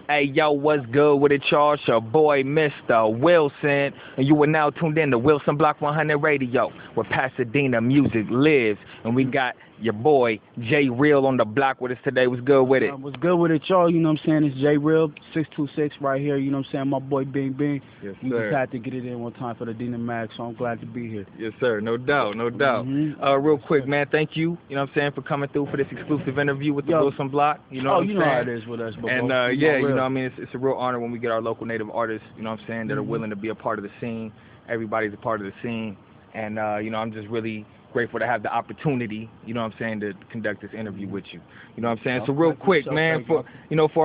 Hey, yo, what's good with it, y'all? It's your boy, Mr. Wilson, and you are now tuned in to Wilson Block 100 Radio, where Pasadena music lives. And we got your boy, J Real, on the block with us today. What's good with it? What's good with it, y'all? You know what I'm saying? It's J Real, 626 right here. You know what I'm saying? My boy, Bing Bing. Yes, we sir. just had to get it in one time for the Dina Mag, so I'm glad to be here. Yes, sir. No doubt, no doubt. Real quick, man, thank you, you know what I'm saying, for coming through for this exclusive interview with the Wilson Block. You know what I'm saying? How it is with us, bro. And, yeah, you know what I mean? It's a real honor when we get our local native artists, you know what I'm saying, that are willing to be a part of the scene. Everybody's a part of the scene. And, you know, I'm just really grateful to have the opportunity, you know what I'm saying, to conduct this interview with you. You know what I'm saying? So real quick, man, for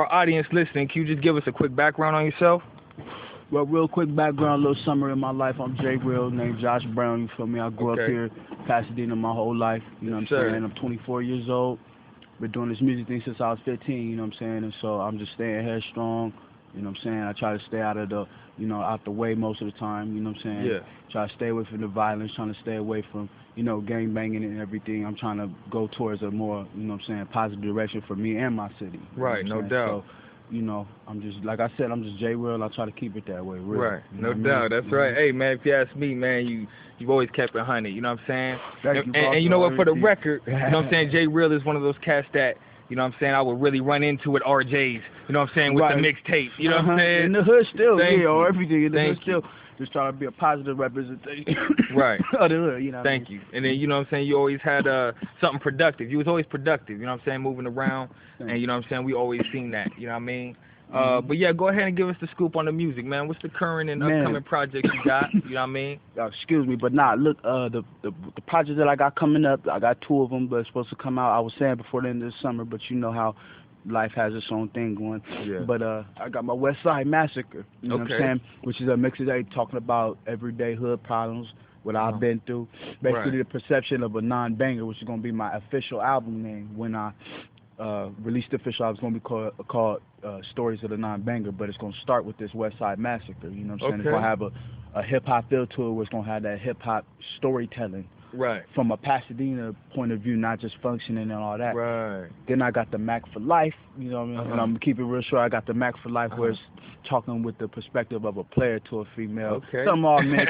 our audience listening, can you just give us a quick background on yourself? Well, real quick background, a little summary of my life. I'm J Real, named Josh Brown, you feel me? I grew up here, Pasadena, my whole life, you know what I'm saying? I'm 24 years old. Been doing this music thing since I was 15, you know what I'm saying? And so I'm just staying headstrong, you know what I'm saying? I try to stay out of the, out the way most of the time, you know what I'm saying? Yeah. Try to stay away from the violence, trying to stay away from, gang banging and everything. I'm trying to go towards a more, positive direction for me and my city. Right, no doubt. So, I'm just, like I said, I'm just J Real. I try to keep it that way, really. Right, no doubt. That's right. Hey, man, if you ask me, man, you've always kept it 100, you know what I'm saying? And you know what, for the record, you know what I'm saying, J Real is one of those cats that, you know what I'm saying, I would really run into at RJ's, you know what I'm saying, with the mixtape, you know what I'm saying? In the hood still, or everything in the hood you. still. Just trying to be a positive representation right. of the hood, you know. Thank you. And then, you know what I'm saying, you always had something productive. You was always productive, you know what I'm saying, moving around. And, you know what I'm saying, we always seen that, you know what I mean? But yeah, go ahead and give us the scoop on the music, man. What's the current and upcoming projects you got? You know what I mean? Excuse me, but look, the projects that I got coming up, I got 2 of them, but it's supposed to come out, I was saying, before the end of the summer, but you know how life has its own thing going. Yeah. But I got my West Side Massacre, you know what I'm saying, which is a mixtape talking about everyday hood problems, what I've been through. Basically the perception of a non-banger, which is going to be my official album name when I released the official album. It's going to be called Stories of the Non-Banger, but it's going to start with this West Side Massacre, you know what I'm saying? It's going to have a hip-hop feel to it, where it's going to have that hip-hop storytelling. Right. From a Pasadena point of view, not just functioning and all that. Right. Then I got the Mac for Life, you know what I mean? And I'm going to keep it real short. I got the Mac for Life where it's talking with the perspective of a player to a female. Some all men,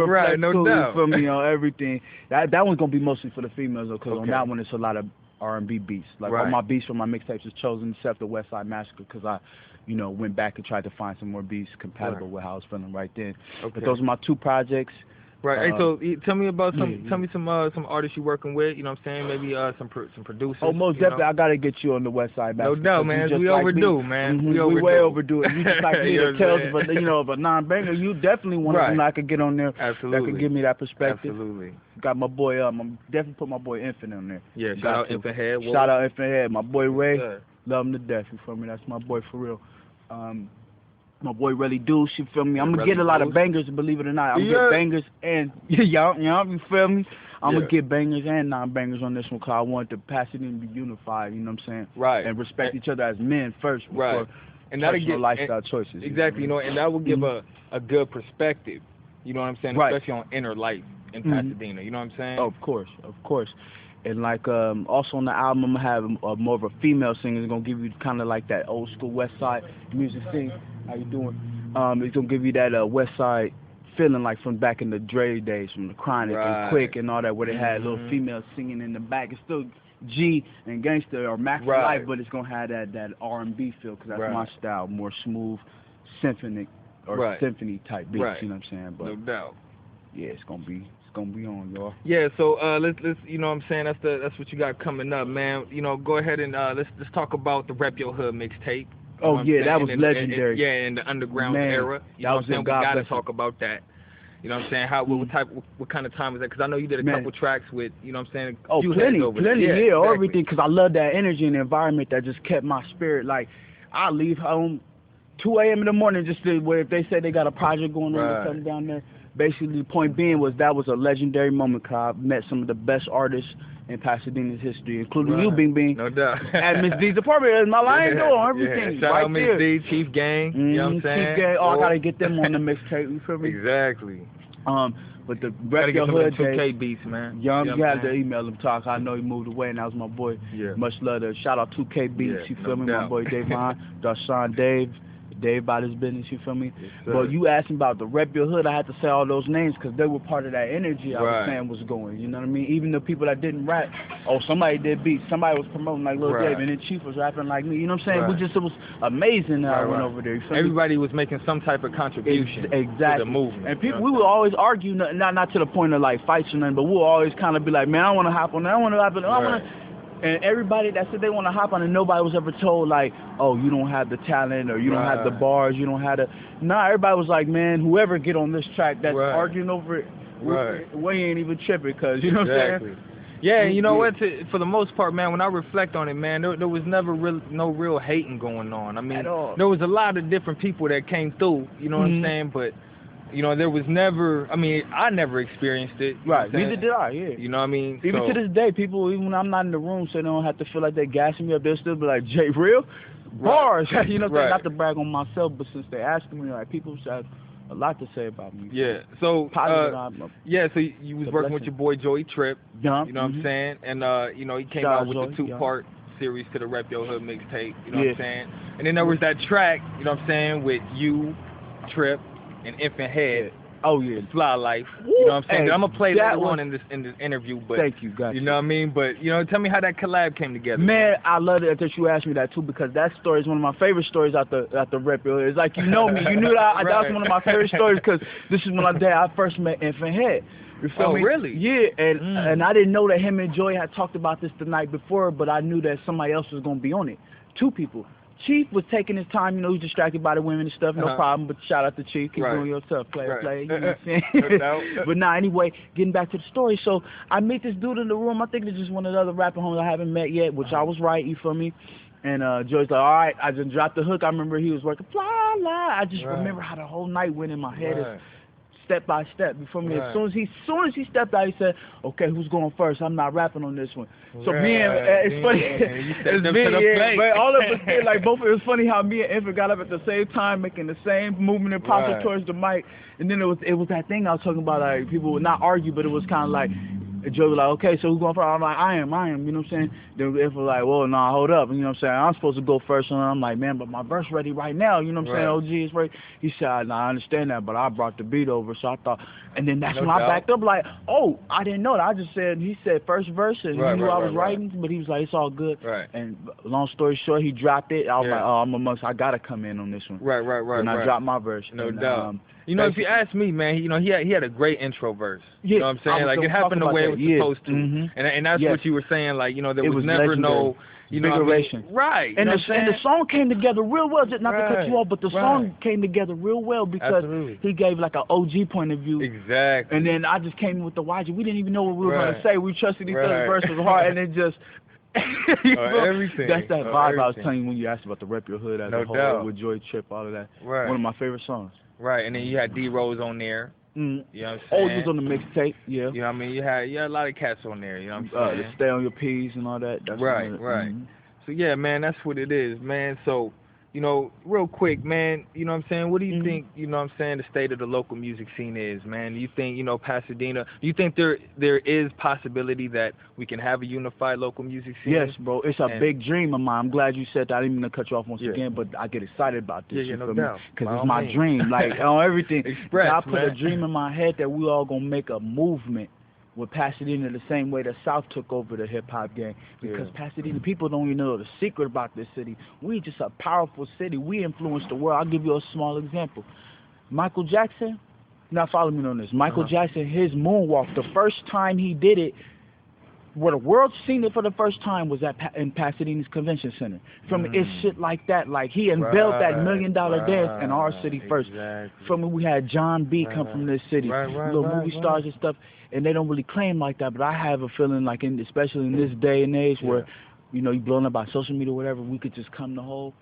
right, no doubt. For me on everything. That one's going to be mostly for the females, though, because on that one it's a lot of R&B beats. Like all my beats from my mixtapes is chosen except the West Side Massacre, because I, went back and tried to find some more beats compatible with how I was feeling right then. But those are my 2 projects. Right. Hey, so tell me about some artists you working with. You know what I'm saying? Maybe some producers. Oh, most definitely. I gotta get you on the West Side. No doubt, man. We overdue, man. We way overdue. You just like me to tell us, but of a non-banger, you definitely want to I could get on there. Absolutely. That could give me that perspective. Absolutely. Got my boy. I'm definitely put my boy Infant on there. Yeah. Shout out Infant Head. Shout out Infant Head. My boy Ray. Love him to death. You feel me? That's my boy for real. My boy Really Deuce, you feel me? I'm gonna get a lot of bangers, believe it or not. I'm gonna get bangers and you feel me? I'm gonna get bangers and non-bangers on this one, because I want the Pasadena to be unified, you know what I'm saying? Right. And respect each other as men first before and that'll get lifestyle choices. Exactly, and that will give a good perspective, you know what I'm saying? Especially on inner life in Pasadena, you know what I'm saying? Oh, of course. And like also on the album, I'm gonna have more of a female singer. It's gonna give you kind of like that old school West Side music thing. How you doing? It's gonna give you that West Side feeling, like from back in the Dre days, from the Chronic and Quick and all that, where they had little females singing in the back. It's still G and Gangster or Mac for Life, but it's gonna have that R&B feel, because that's my style, more smooth, symphonic or symphony type beats. You know what I'm saying? But no doubt. Yeah, it's gonna be on, y'all. Yeah, so let's you know what I'm saying, that's what you got coming up, man. Go ahead and let's talk about the Rep Your Hood mixtape. Oh yeah, that was legendary. In the underground era. You know what I'm saying? We gotta talk about that. You know what I'm saying? What kind of time was that? Because I know you did a couple tracks with, you know what I'm saying? Oh, plenty, exactly. Everything. Because I love that energy and the environment that just kept my spirit. Like, I leave home 2 a.m. in the morning just to, where if they say they got a project going on or something down there. Basically, the point being was that was a legendary moment, because I met some of the best artists in Pasadena's history, including you, Bing Bing. No doubt. At Miss D's apartment, at my line door, everything. Shout out Miss D, Chief Gang, you know what I'm saying? Chief Gang, I gotta get them on the mixtape, you feel me? Exactly. But But the Gotta Rep get Your some of Hood the 2K days, beats, man. Young, You know you what had I'm to saying? email him talk. I know he moved away, and that was my boy. Yeah. Much love to shout out 2K Beats. Yeah, You no feel me? doubt. My boy Davon, Darshawn Dave. Dave about his business, you feel me? Yes, sir. But you asked me about the Rep Your Hood, I had to say all those names because they were part of that energy I was Right. saying was going, you know what I mean? Even the people that didn't rap, somebody did beats, somebody was promoting like Lil Right. Dave, and then Chief was rapping like me, you know what I'm saying? Right. It was amazing that I went Right. over there, you feel me? Everybody was making some type of contribution Exactly. to the movement. And people, you know we what would always argue, not to the point of like fights or nothing, but we would always kind of be like, man, I want to hop on that, I want to hop on that, I want to. And everybody that said they want to hop on it, nobody was ever told like, oh, you don't have the talent or you don't have the bars, you don't have the. Nah, everybody was like, man, whoever get on this track that's arguing over it, we ain't even tripping, cause you know what I'm saying. Yeah, you know what? For the most part, man, when I reflect on it, man, there was never no real hating going on. I mean, there was a lot of different people that came through, you know what I'm saying? But, you know, there was never, I mean, I never experienced it. Right, neither did I, yeah. You know what I mean? Even to this day, people, even when I'm not in the room, so they don't have to feel like they're gassing me up, they'll still be like, Jay, real? Bars! You know what I'm saying? Not to brag on myself, but since they asked me, like, people have a lot to say about me. Yeah, so, so you was working with your boy Joey Tripp, you know what I'm saying? And, you know, he came out with the two-part series to the Rep Your Hood mixtape, you know what I'm saying? And then there was that track, you know what I'm saying, with you, Tripp, and Infant Head. Oh yeah, Fly Life. You know what I'm saying? I'm gonna play that one in this interview, but thank you, guys. You know what I mean? But you know, tell me how that collab came together. Man, I love it that you asked me that too, because that story is one of my favorite stories at the Rep Your Hood. It's like, you know me, you knew that that was one of my favorite stories, because this is when I first met Infant Head. You feel me? Really? Yeah, and I didn't know that him and Joy had talked about this the night before, but I knew that somebody else was gonna be on it. Two people. Chief was taking his time, you know, he's distracted by the women and stuff, no problem, but shout out to Chief, keep doing your stuff, play, you know what I'm saying? But nah, anyway, getting back to the story, so I meet this dude in the room, I think it's just one of the other rapper homies I haven't met yet, which I was right, you feel me? And Joy's like, all right, I just dropped the hook, I remember he was working, fly, fly, I just remember how the whole night went in my head, step by step, you feel me? As soon as he stepped out, he said, okay, who's going first? I'm not rapping on this one. So me and, it's funny, it's me, but all of us did, like, both, it was funny how me and Infant got up at the same time, making the same movement and posture towards the mic, and then it was that thing I was talking about, like, people would not argue, but it was kind of like, Joe was like, okay, so who's going first? I'm like, I am, you know what I'm saying? Then Infant was like, well, nah, hold up, you know what I'm saying? I'm supposed to go first, and I'm like, man, but my verse ready right now, you know what I'm saying? OG is ready. He said, nah, I understand that, but I brought the beat over, so I thought, and then that's when I backed up, like, oh, I didn't know that. I just said, he said first verse, and he knew I was writing, but he was like, it's all good. And long story short, he dropped it. I was like, oh, I gotta come in on this one. And I dropped my verse. No doubt. You know, if you ask me, man, you know, he had a great intro verse. You know what I'm saying? Like, it happened the way it was supposed to. And that's what you were saying, like, you know, there was never no, you know, invigoration. Right. And the song came together real well, not to cut you off, but the song came together real well because he gave like an OG point of view. Exactly. And then I just came in with the YG. We didn't even know what we were going to say. We trusted each other's verse was hard, and it just... everything. That's that vibe I was telling you when you asked about the Rep Your Hood as a whole, with Joy Tripp, all of that. One of my favorite songs. Right, and then you had D-Rose on there. You know what I'm saying? He was on the mixtape, You know what I mean? You had a lot of cats on there, you know what I'm saying? To Stay on Your P's and all that. That's right. So yeah, man, that's what it is, man. So, you know, real quick, man, you know what I'm saying? What do you think, you know what I'm saying, the state of the local music scene is, man? Do you think, you know, Pasadena, do you think there is possibility that we can have a unified local music scene? Yes, bro. It's a big dream of mine. I'm glad you said that. I didn't mean to cut you off once again, but I get excited about this. No doubt. Because it's my dream. Like, on everything. I put a man. dream in my head that we all going to make a movement with Pasadena the same way the South took over the hip-hop game. Because Pasadena, people don't even know the secret about this city. We just a powerful city. We influence the world. I'll give you a small example. Michael Jackson, now follow me on this. Michael Jackson, his moonwalk, the first time he did it, where the world seen it for the first time was in Pasadena's Convention Center. It's shit like that. Like, he unveiled that $1 Million dance in our city first. From we had John B. come from this city, little movie stars and stuff, and they don't really claim like that. But I have a feeling like, especially in this day and age where, you know, you blown up by social media or whatever, we could just come to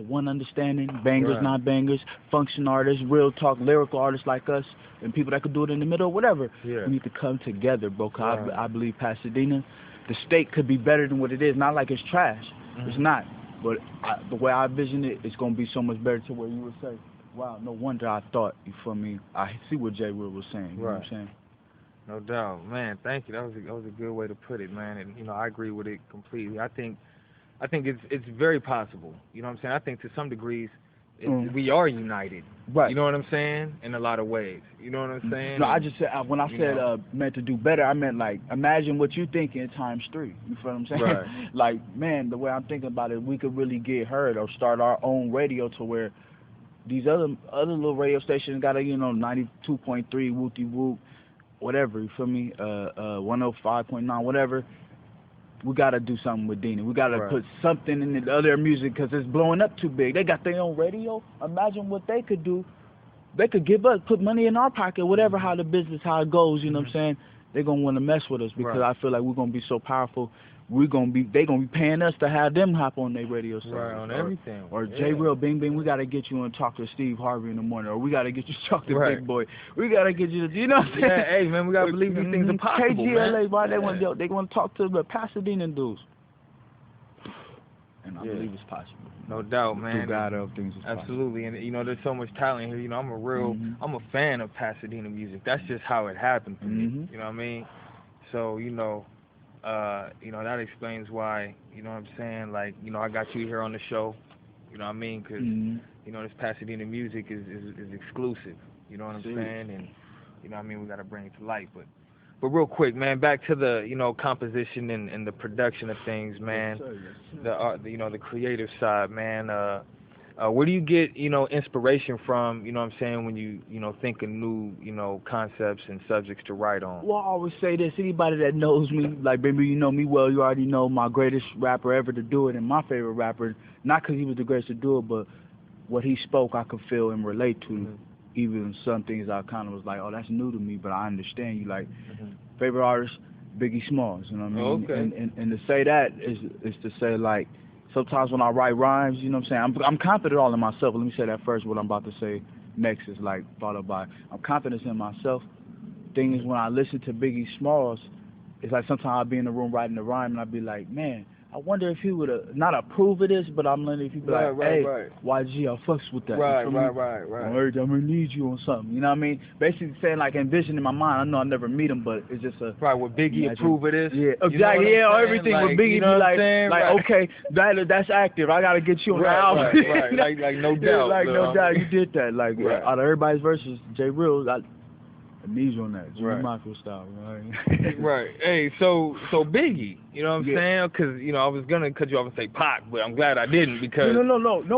one understanding, bangers, not bangers, function artists, real talk, lyrical artists like us, and people that could do it in the middle, whatever. We need to come together, bro. I believe Pasadena, the state could be better than what it is. Not like it's trash. It's not. But the way I envision it, it's going to be so much better to where you would say. wow, no wonder I thought, you feel me? I see what J. Will was saying, you know what I'm saying? No doubt, man. Thank you. That was a good way to put it, man. And you know, I agree with it completely. I think it's very possible. You know what I'm saying? I think to some degrees, we are united. Right. You know what I'm saying? In a lot of ways. You know what I'm saying? No, I just said when I said meant to do better, I meant like imagine what you thinking times 3. You feel what I'm saying? Right. Like, man, the way I'm thinking about it, we could really get heard or start our own radio to where these other little radio stations got a 92.3 wooty whoop, whatever. You feel me? 105.9, whatever. We gotta do something with Dina. We gotta put something in the other music because it's blowing up too big. They got their own radio. Imagine what they could do. They could give us, put money in our pocket, whatever. How the business, how it goes. You know what I'm saying? They're gonna want to mess with us because I feel like we're gonna be so powerful. They gonna be paying us to have them hop on their radio service. Right, on everything. Or J. Real, Bing Bing, we gotta get you and talk to Steve Harvey in the morning, or we gotta get you to talk to Big Boy. We gotta get you to, you know what I'm saying? Yeah, hey man, we gotta believe these things are possible, KGLA, why they want to talk to the Pasadena dudes. And I believe it's possible. No doubt, man. Through God, all things is possible. Absolutely, and you know, there's so much talent here. You know, I'm a fan of Pasadena music. That's just how it happened for me. You know what I mean? So you know, that explains why. You know what I'm saying? Like, you know, I got you here on the show. You know what I mean? Because you know, this Pasadena music is exclusive. You know what I'm saying? And you know what I mean? We gotta bring it to light, But real quick, man, back to the composition and the production of things, man. The creative side, man. Where do you get inspiration from? You know what I'm saying, when you think of new concepts and subjects to write on. Well, I always say this: anybody that knows me, like baby, you know me well. You already know my greatest rapper ever to do it, and my favorite rapper, not because he was the greatest to do it, but what he spoke, I could feel and relate to. Even some things I kind of was like, oh, that's new to me, but I understand you. Like, favorite artist, Biggie Smalls, you know what I mean? Okay. And to say that is to say, like, sometimes when I write rhymes, you know what I'm saying, I'm confident all in myself. Let me say that first. What I'm about to say next is, like, followed by, I'm confident in myself. Thing is, when I listen to Biggie Smalls, it's like sometimes I'll be in the room writing a rhyme, and I'll be like, man, I wonder if he would not approve of this, but I'm letting people like, hey, YG, I fucks with that. Right. I'm gonna need you on something. You know what I mean? Basically saying, like, envision in my mind. I know I'll never meet him, but it's just a would Biggie approve of this? Yeah, exactly. You know everything like, with Biggie you know be like, okay, that's active. I gotta get you on the album. Right. like no doubt. Like no doubt, you did that. Like out of everybody's verses, J. Real, knees on that, Jimmy Michael style, right? Right. Hey, so Biggie, you know what I'm saying? Because I was gonna cut you off and say Pac, but I'm glad I didn't because no,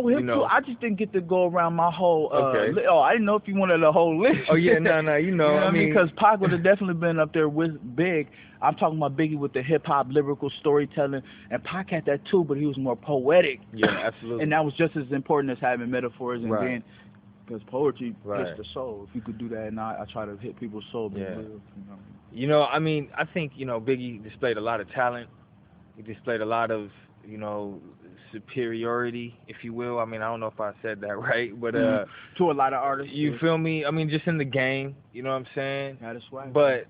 him too. I just didn't get to go around my whole. I didn't know if you wanted a whole list. Oh yeah, no, you know what I mean? Because Pac would have definitely been up there with Big. I'm talking about Biggie with the hip hop lyrical storytelling, and Pac had that too, but he was more poetic. Yeah, absolutely. And that was just as important as having metaphors and then. Because poetry hits the soul. If you could do that, and I try to hit people's soul. I mean, I think, Biggie displayed a lot of talent. He displayed a lot of, superiority, if you will. I mean, I don't know if I said that right, but to a lot of artists. You feel me? I mean, just in the game, you know what I'm saying? That is why. But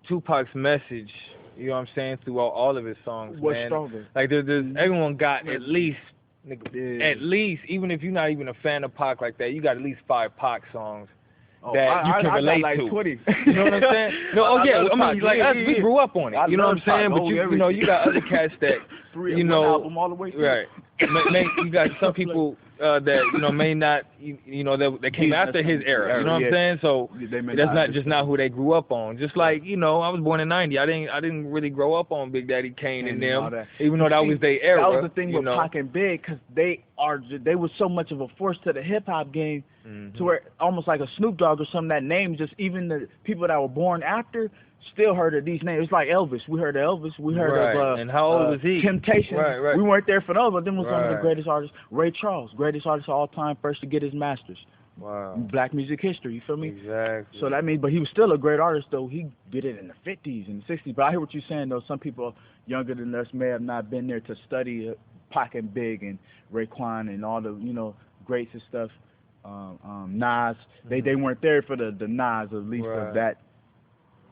Tupac's message, you know what I'm saying, through all of his songs, what's man. Stronger? Like, everyone got at least. At least, even if you're not even a fan of Pac like that, you got at least 5 Pac songs that you can relate like to. 20. You know what I'm saying? No, I mean, like us, we grew up on it. You know what I'm saying? But you got other cats that album all the way through. Right. You got some people that may not that came after his era. You know what I'm saying? So that's not who they grew up on. Just like I was born in '90. I didn't really grow up on Big Daddy Kane and them, even though that was their era. That was the thing with Pac and Big, because they were so much of a force to the hip hop game, to where almost like a Snoop Dogg or something. That name, just even the people that were born after still heard of these names. It's like Elvis. We heard of Elvis. We heard of and how old was he? Temptation. Right. We weren't there for those, but them was some of the greatest artists. Ray Charles, greatest artist of all time, first to get his masters. Wow. Black music history. You feel me? Exactly. So that means, but he was still a great artist though. He did it in the 50s and the 60s. But I hear what you're saying though. Some people younger than us may have not been there to study Pac and Big and Raekwon and all the greats and stuff. Nas. They weren't there for the Nas at least of that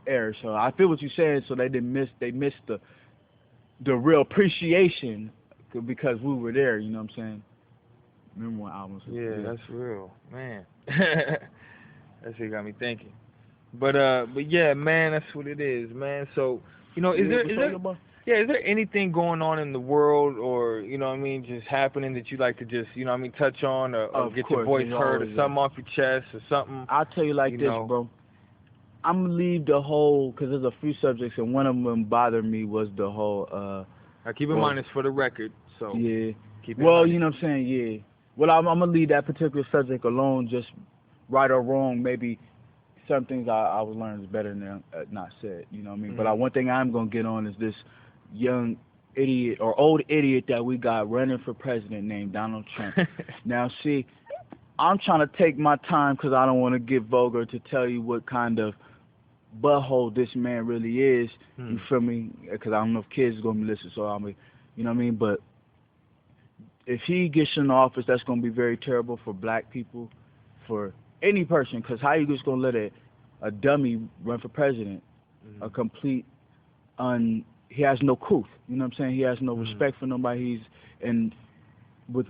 era. So I feel what you're saying. So they missed the real appreciation because we were there. You know what I'm saying? Remember when albums? Yeah, that's real, man. That shit got me thinking. But yeah, man, that's what it is, man. So, is there anything going on in the world, or what I mean, just happening that you like to just touch on, or get your voice heard, or something off your chest, or something? I'll tell you like this, bro. I'm gonna leave the whole, because there's a few subjects, and one of them bothered me was the whole. Now keep in mind it's for the record, so yeah. Keep in mind. You know what I'm saying? Yeah. Well, I'm gonna leave that particular subject alone. Just right or wrong, maybe some things I was learning is better than not said. You know what I mean? But one thing I'm gonna get on is this young idiot or old idiot that we got running for president named Donald Trump. Now, see, I'm trying to take my time because I don't want to get vulgar to tell you what kind of butthole this man really is. You feel me? Because I don't know if kids are gonna be listening, so I'm, you know what I mean. But if he gets in office, that's gonna be very terrible for black people, for any person. Because how you just gonna let a dummy run for president? A complete he has no couth. You know what I'm saying? He has no respect for nobody. And with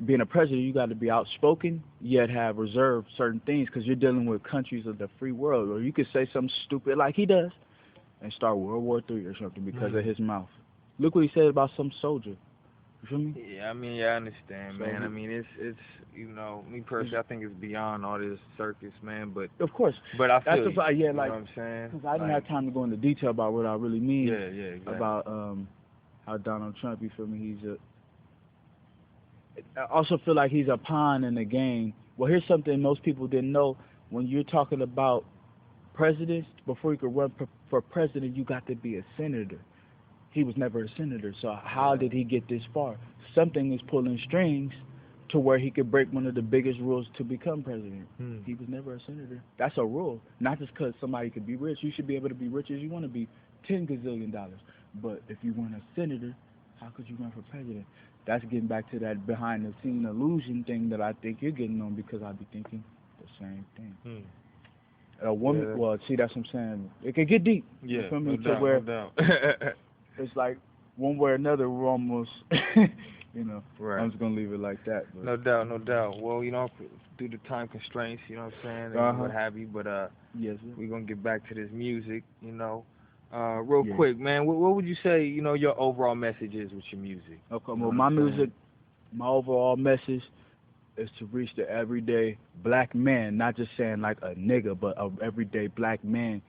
being a president, you got to be outspoken, yet have reserved certain things, because you're dealing with countries of the free world. Or you could say something stupid like he does and start World War III or something because of his mouth. Look what he said about some soldier. You feel me? Yeah, I mean, I understand, man. I mean, it's me personally, I think it's beyond all this circus, man. But of course, but I feel that's you know what I'm saying? Because I didn't have time to go into detail about what I really mean. Yeah, exactly. About how Donald Trump, you feel me? I also feel like he's a pawn in the game. Well, here's something most people didn't know. When you're talking about presidents, before you could run for president, you got to be a senator. He was never a senator, so how did he get this far? Something is pulling strings to where he could break one of the biggest rules to become president. He was never a senator. That's a rule. Not just because somebody could be rich. You should be able to be rich as you want to be, $10 gazillion. But if you weren't a senator, how could you run for president? That's getting back to that behind-the-scene illusion thing that I think you're getting on, because I be thinking the same thing. A woman, well, see, that's what I'm saying. It can get deep. Yeah, you feel me? no doubt. It's like one way or another, we're almost, Right. I'm just going to leave it like that. But. No doubt. Well, due to time constraints, you know what I'm saying, and what have you, but yes, we're going to get back to this music, real quick, man. What would you say, your overall message is with your music? Okay, well, my music, my overall message is to reach the everyday black man, not just saying like a nigga, but a everyday black man.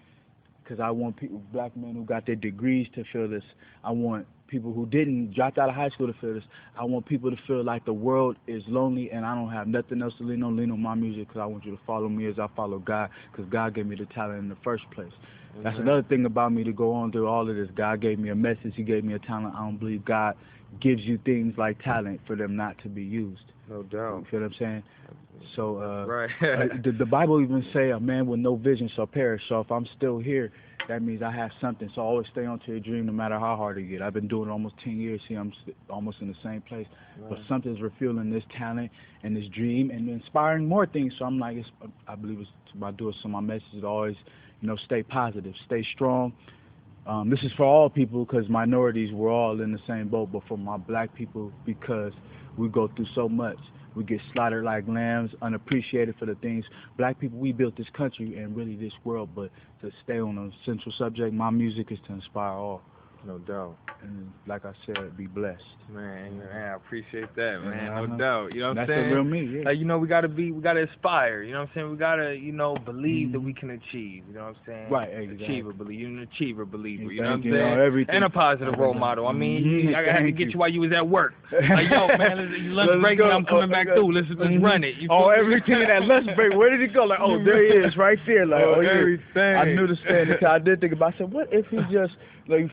Because I want black men who got their degrees to feel this. I want people who didn't drop out of high school to feel this. I want people to feel like the world is lonely and I don't have nothing else to lean on my music, because I want you to follow me as I follow God, because God gave me the talent in the first place. That's another thing about me to go on through all of this. God gave me a message. He gave me a talent. I don't believe God gives you things like talent for them not to be used. No doubt. You feel what I'm saying? So, right. the Bible even say a man with no vision shall perish. So if I'm still here, that means I have something. So always stay on to your dream no matter how hard it get. I've been doing it almost 10 years. See, I'm almost in the same place. Right. But something's refueling this talent and this dream and inspiring more things. So I'm like, I believe it's about doing some of my message is always, stay positive, stay strong. This is for all people, because minorities, we're all in the same boat, but for my black people, because we go through so much. We get slaughtered like lambs, unappreciated for the things. Black people, we built this country and really this world, but to stay on a central subject, my music is to inspire all. No doubt. And like I said, be blessed. Man, I appreciate that, man. No doubt. You know what I'm saying? That's the real me, yeah. Like, we gotta aspire, you know what I'm saying? We gotta, believe that we can achieve, you know what I'm saying? Right, exactly. You're an achiever believer, you know what I'm saying? Everything. And a positive role model. I mean, I had to get you while you was at work. Like, yo, man, lunch break, I'm coming back through. Let's run it. Everything in that lunch break. Where did he go? Like, there he is, right there. Like, everything. I knew the standard. I did think about. I said, what if he just like?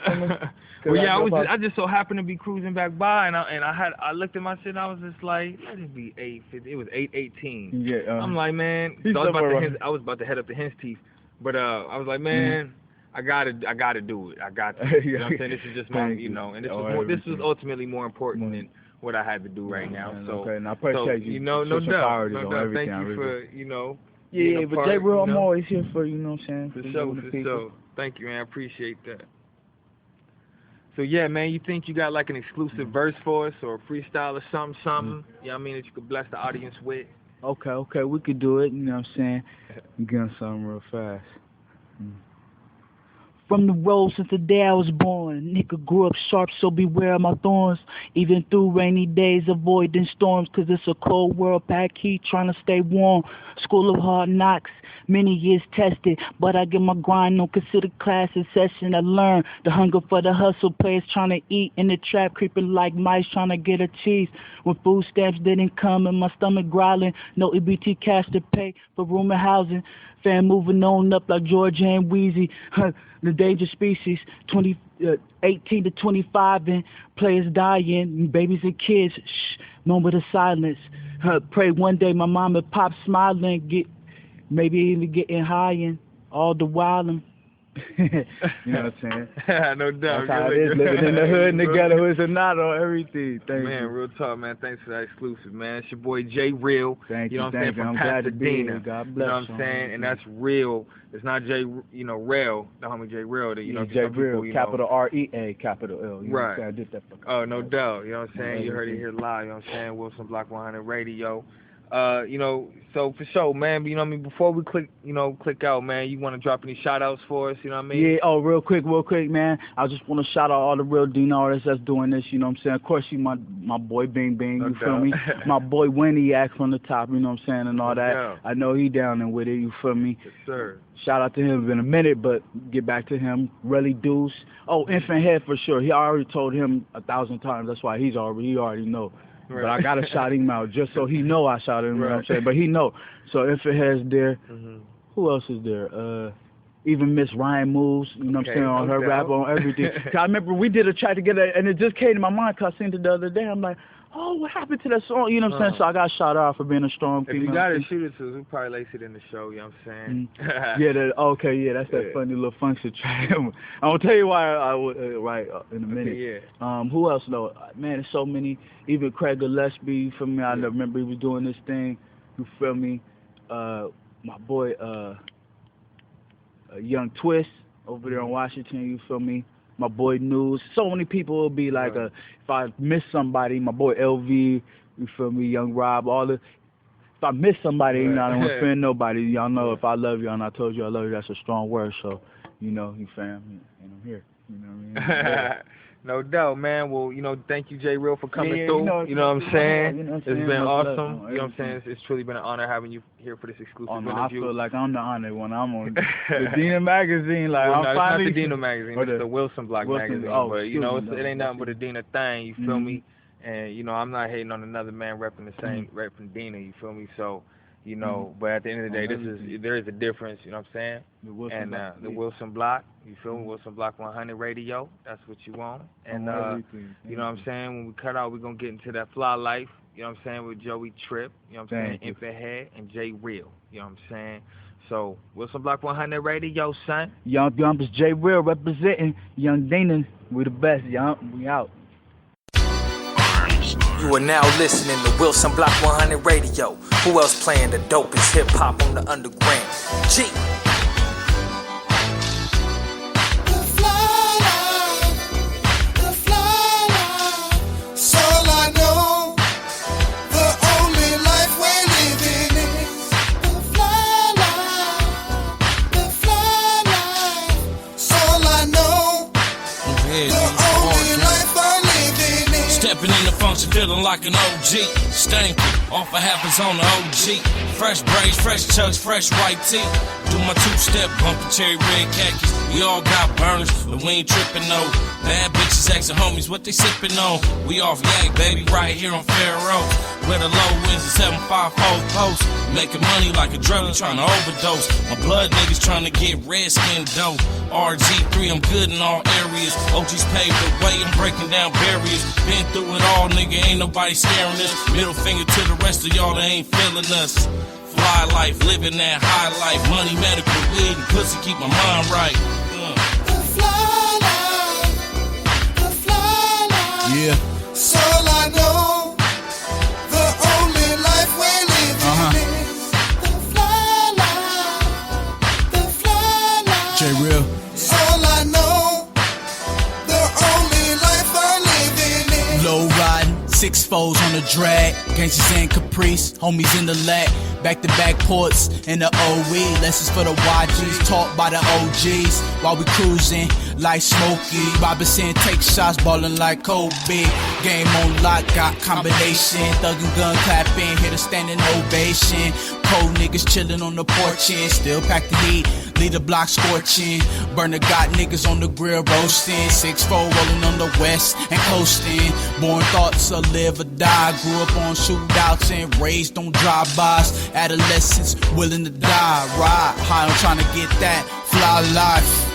Well, yeah, I just so happened to be cruising back by, and I looked at my shit, and I was just like, let it be 8:50. It was 8:18. Yeah. I'm like, man, so I was about to head up to Hen's Teeth, but I was like, man, I gotta do it. I got to. You know what I'm saying? This is just my, and this was ultimately more important than what I had to do right now. So, okay, and I appreciate you. No doubt. Thank you for, Yeah, but J. Real, I'm always here for, you know what I'm saying? For sure. Thank you, man. I appreciate that. So yeah, man, you think you got like an exclusive verse for us or a freestyle or something? You know what I mean, that you could bless the audience with? Okay, we could do it, you know what I'm saying? Get on something real fast. From the road since the day I was born, nigga grew up sharp, so beware of my thorns. Even through rainy days, avoiding storms, cause it's a cold world, pack heat, trying to stay warm. School of hard knocks, many years tested, but I get my grind on, consider class in session. I learn the hunger for the hustle, players trying to eat in the trap, creeping like mice trying to get a cheese. When food stamps didn't come and my stomach growling, no EBT cash to pay for room and housing. Fan moving on up like Georgia and Wheezy. The danger species, 18 to 25, and players dying, babies and kids. Shh, moment of silence. Pray one day my mom and pop smiling, maybe even getting high and all the while. You know what I'm saying? No doubt. That's how it is, living in the hood and the ghetto is not on everything. Thank man, you. Real talk, man. Thanks for that exclusive, man. It's your boy Jay Real. Thank you. Know you, what I'm saying? From I'm glad to be Pasadena. here. God bless you. Know what I'm saying? And that's real. It's not Jay, Real, the homie Jay Real. That, Jay Real, capital R-E-A, capital L. You know what I'm saying? I did that for no doubt. You know what I'm saying? You heard it here live. You know what I'm saying? Wilson Block 100 Radio. So for sure, man, you know what I mean, before we click out, man, you want to drop any shout outs for us, you know what I mean? Yeah, real quick, man. I just want to shout out all the real Dino artists that's doing this, you know what I'm saying? Of course, my boy Bing Bing, you feel me? My boy Winiac from the top, you know what I'm saying, and all that. I know he down there with it, you feel me? Yes, sir. Shout out to him. It's been a minute, but get back to him. Relly Deuce. Oh, Infant Head for sure. I already told him 1,000 times. That's why he already know. Right. But I gotta shout him out just so he know I shouted him. Right. You know what I'm saying? But he know. So Infant Head's there. Who else is there? Even Miss Ryan Moves. You know what I'm saying? On her rap, on everything. Cause I remember we did a track together, and it just came to my mind because I seen it the other day. I'm like, oh, what happened to that song? You know what I'm saying? So I got shout out for being a strong female. If you gotta shoot it to us, we'll probably lace it in the show, you know what I'm saying? That's that funny little function track. I'm gonna tell you why I would in a minute. Who else though? Man, there's so many. Even Craig Gillespie, you feel me? I remember he was doing this thing, you feel me? My boy Young Twist over there in Washington, you feel me? My boy News. So many people will be like, if I miss somebody, my boy LV, you feel me, Young Rob, all the. If I miss somebody, you know, I don't want to offend nobody. Y'all know if I love you and I told you I love you, that's a strong word. So, you know, you fam, and I'm here. You know what I mean? No doubt, man. Well, thank you, Jay Real, for coming through. You know what I'm saying? It's been awesome. You know what I'm saying? It's truly been an honor having you here for this exclusive interview. I feel like I'm the honored one. I'm on the Dina magazine. Like, well, I'm finally. It's not the Dina magazine. It's the Wilson Block magazine. But, it ain't nothing but a Dina thing. You feel me? And, I'm not hating on another man repping the same, repping Dina. You feel me? So, but at the end of the day, there is a difference, you know what I'm saying? The Wilson Block, you feel me? Wilson Block 100 Radio, that's what you want. And, you know what I'm saying? When we cut out, we're going to get into that fly life, you know what I'm saying, with Joey Tripp, you know what I'm saying, Infant Head, and Jay Real, you know what I'm saying? So, Wilson Block 100 Radio, son. Young is Jay Real representing Young Dana. We the best, young. We out. You are now listening to Wilson Block 100 Radio. Who else playing the dopest hip hop on the underground? G. Feeling like an OG, stanky, off of happens on the OG. Fresh braids, fresh chucks, fresh white tee. Do my two-step, bumpin' cherry red khakis. We all got burners, but we ain't trippin' no. Bad bitches asking homies what they sippin' on. We off yak, baby, right here on Faro. Where the low winds is 754 post. Making money like a drug, trying to overdose. My blood niggas trying to get red skin dope. RG3, I'm good in all areas. OG's paved the way, I'm breaking down barriers. Been through it all, nigga, ain't nobody scaring us. Middle finger to the rest of y'all that ain't feeling us. Fly life, living that high life. Money, medical, weed, and pussy keep my mind right. The fly life. Yeah. That's all I know. The only life we're living is the fly life. The fly life. J Real. That's all I know. The only foes on the drag, gangsters and Caprice, homies in the lag. Back-to-back ports in the OE. Lessons for the YGs, taught by the OGs. While we cruising like Smokey. Robinson take shots, ballin' like Kobe. Game on lock, got combination. Thug and gun clapping, hit a standing ovation. Cold niggas chillin' on the porch and still pack the heat. Lead the block scorching. Burner got niggas on the grill roasting. 6'4" rolling on the west and coasting. Born thoughts of live or die. Grew up on shootouts and raised on drive-bys. Adolescents willing to die. Ride high, I'm trying to get that fly life.